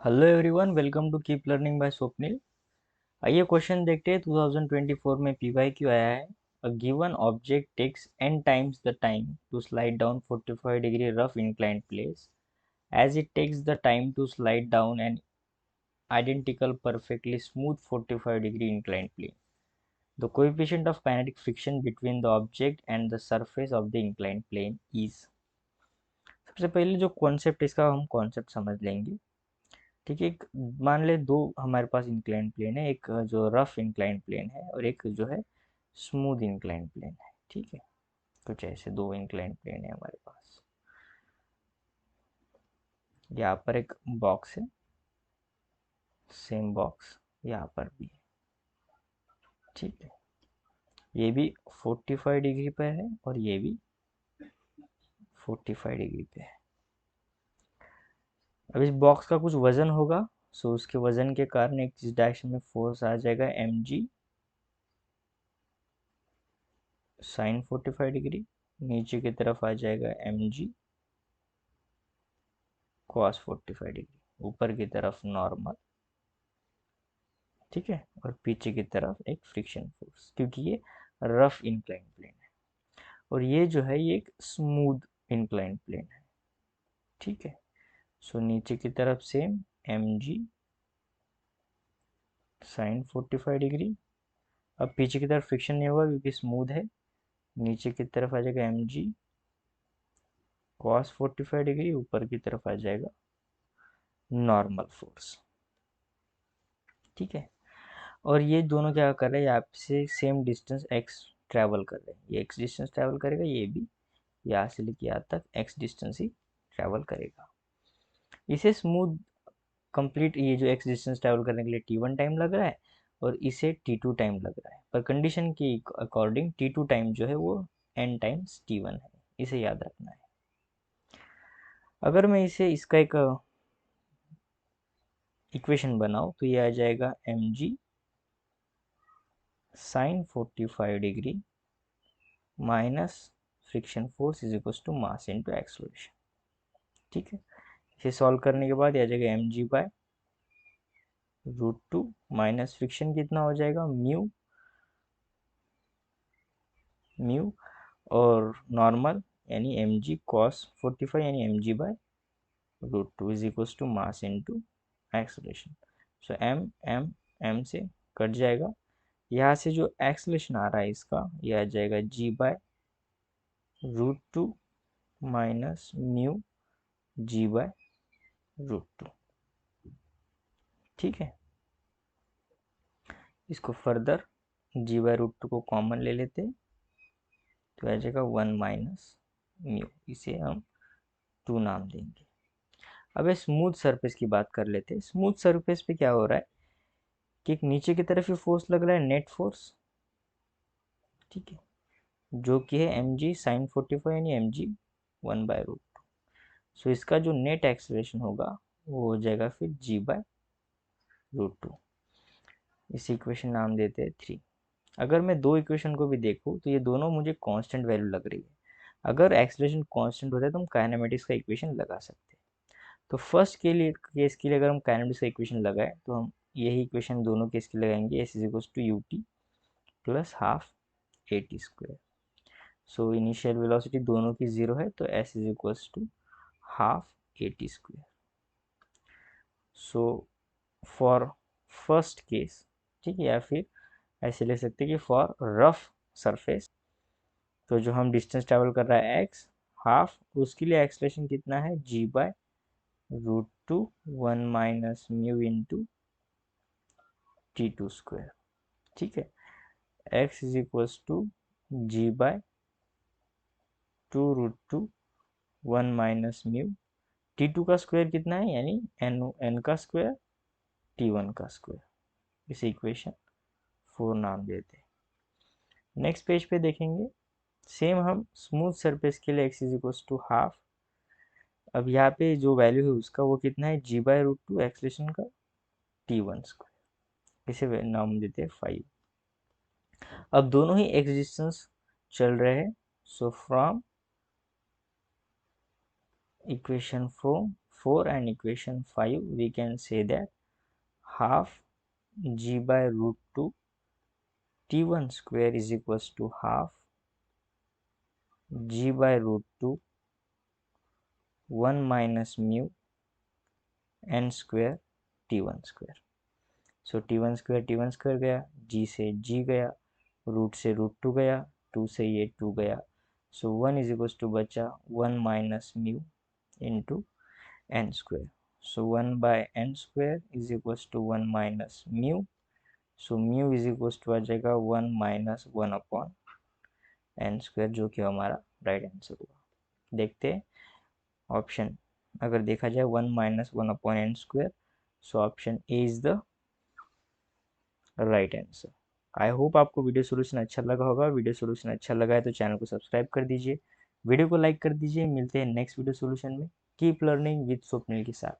Hello everyone, welcome to keep learning by Swapnil. आइए question देखते हैं। 2024 में पीवाईक्यू आया है। A given object takes n times the time to slide down 45 degree rough inclined plane as it takes the time to slide down an identical perfectly smooth 45 degree inclined plane. The coefficient of kinetic friction between the object and the surface of the inclined plane is। सबसे पहले जो concept इसका हम concept समझ लेंगे। ठीक है, एक मान ले दो हमारे पास इंक्लाइन प्लेन है, एक जो रफ इंक्लाइन प्लेन है और एक जो है स्मूथ इंक्लाइन प्लेन है। ठीक है, कुछ ऐसे दो इंक्लाइन प्लेन है हमारे पास। यहाँ पर एक बॉक्स है, सेम बॉक्स यहाँ पर भी है। ठीक है, ये भी 45 डिग्री पे है और ये भी 45 डिग्री पे है। अब इस बॉक्स का कुछ वजन होगा, सो उसके वजन के कारण एक इस डायरेक्शन में फोर्स आ जाएगा mg साइन 45 डिग्री, नीचे की तरफ आ जाएगा mg cos 45 डिग्री, ऊपर की तरफ नॉर्मल। ठीक है, और पीछे की तरफ एक फ्रिक्शन फोर्स, क्योंकि ये रफ इंक्लाइन प्लेन है और ये जो है ये एक स्मूथ इंक्लाइन प्लेन है। ठीक है, सो नीचे की तरफ सेम mg साइन 45 डिग्री। अब पीछे की तरफ फ्रिक्शन नहीं होगा क्योंकि स्मूथ है, नीचे की तरफ आ जाएगा mg cos 45 डिग्री, ऊपर की तरफ आ जाएगा नॉर्मल फोर्स। ठीक है, और ये दोनों क्या कर रहे हैं, आपसे सेम डिस्टेंस x ट्रैवल कर रहे हैं। ये x डिस्टेंस ट्रैवल करेगा, ये भी यहाँ से लेके यहाँ तक x डिस्टेंस ही ट्रैवल करेगा। इसे स्मूथ कंप्लीट, ये जो x डिस्टेंस ट्रैवल करने के लिए t1 टाइम लग रहा है और इसे t2 टाइम लग रहा है, पर कंडीशन के अकॉर्डिंग t2 टाइम जो है वो n टाइम्स t1 है, इसे याद रखना है। अगर मैं इसे इसका एक इक्वेशन बनाऊँ तो ये आ जाएगा mg sine 45 degree minus friction force is equal to mass into acceleration. ठीक है, इसे सॉल्व करने के बाद आ जाएगा mg बाय √2 माइनस फ्रिक्शन कितना हो जाएगा म्यू और नॉर्मल यानी mg cos 45 यानी mg by √2 is equal to mass into acceleration. So m से कट जाएगा, यहाँ से जो एक्सलेशन आ रहा है इसका यह आ जाएगा g by √2 minus mu g by √2। ठीक है, इसको फर्दर g बाय √2 को कॉमन ले लेते हैं तो आ जाएगा 1 माइनस म्यू, इसे हम 2 नाम देंगे। अब स्मूथ सरफेस की बात कर लेते हैं। स्मूथ सरफेस पे क्या हो रहा है कि एक नीचे की तरफ ही फोर्स लग रहा है, नेट फोर्स। ठीक है, जो कि है mg साइन 45 यानी mg 1 बाय √2। सो इसका जो नेट एक्सेलरेशन होगा वो हो जाएगा फिर g बाय √2। इस इक्वेशन नाम देते हैं 3। अगर मैं दो इक्वेशन को भी देखूँ तो ये दोनों मुझे कांस्टेंट वैल्यू लग रही है। अगर एक्सेलरेशन कांस्टेंट होता है तो हम काइनेमेटिक्स का इक्वेशन लगा सकते हैं। तो फर्स्ट के लिए केस के लिए अगर हम काइनेमेटिक्स का इक्वेशन लगाए तो हम यही इक्वेशन दोनों केस के लगाएंगे, S is equal to u t plus half a t square. So initial velocity दोनों की जीरो है तो S is equal to half a t square. So for first case, ठीक है, या फिर ऐसे ले सकते हैं कि फॉर रफ सरफेस, तो जो हम डिस्टेंस ट्रेवल कर रहा है x हाफ, उसके लिए एक्सलेशन कितना है g by √2 1 minus mu into t2 square. ठीक है, x is equal to g by 2 √2 1 minus mu, t2 का स्क्वायर कितना है यानी n का स्क्वायर t1 का स्क्वायर। इसे इक्वेशन 4 नाम देते हैं। नेक्स्ट पेज पे देखेंगे, सेम हम स्मूथ सरफेस के लिए x is equal to half. अब यहाँ पे जो वैल्यू है उसका वो कितना है g बाय √2 एक्सलेशन का t1 स्क्वायर, इसे नाम देते हैं 5। अब दोनों ही x डिस्टेंस चल रहे हैं, so from equation 4 and equation 5, we can say that half g by root 2 t1 square is equals to half g by root 2 1 minus mu n square t1 square. So t1 square गया, g से g गया, root से root 2 गया, 2 से ये 2 गया, सो 1 is equals to बचा 1 minus mu into n square. So 1 by n square is equals to 1 minus mu. So mu is equals to आ जाएगा 1 माइनस 1 अपॉन एन स्क्वायर, जो कि हमारा राइट आंसर हुआ. देखते हैं ऑप्शन, अगर देखा जाए 1 minus 1 upon n square, so option a is the right answer. I hope आपको वीडियो सोल्यूशन अच्छा लगा होगा. वीडियो सोल्यूशन अच्छा लगा है तो चैनल को सब्सक्राइब कर दीजिए, वीडियो को लाइक कर दीजिए. मिलते हैं नेक्स्ट वीडियो सोल्यूशन में. कीप लर्निंग विद स्वप्निल के साथ.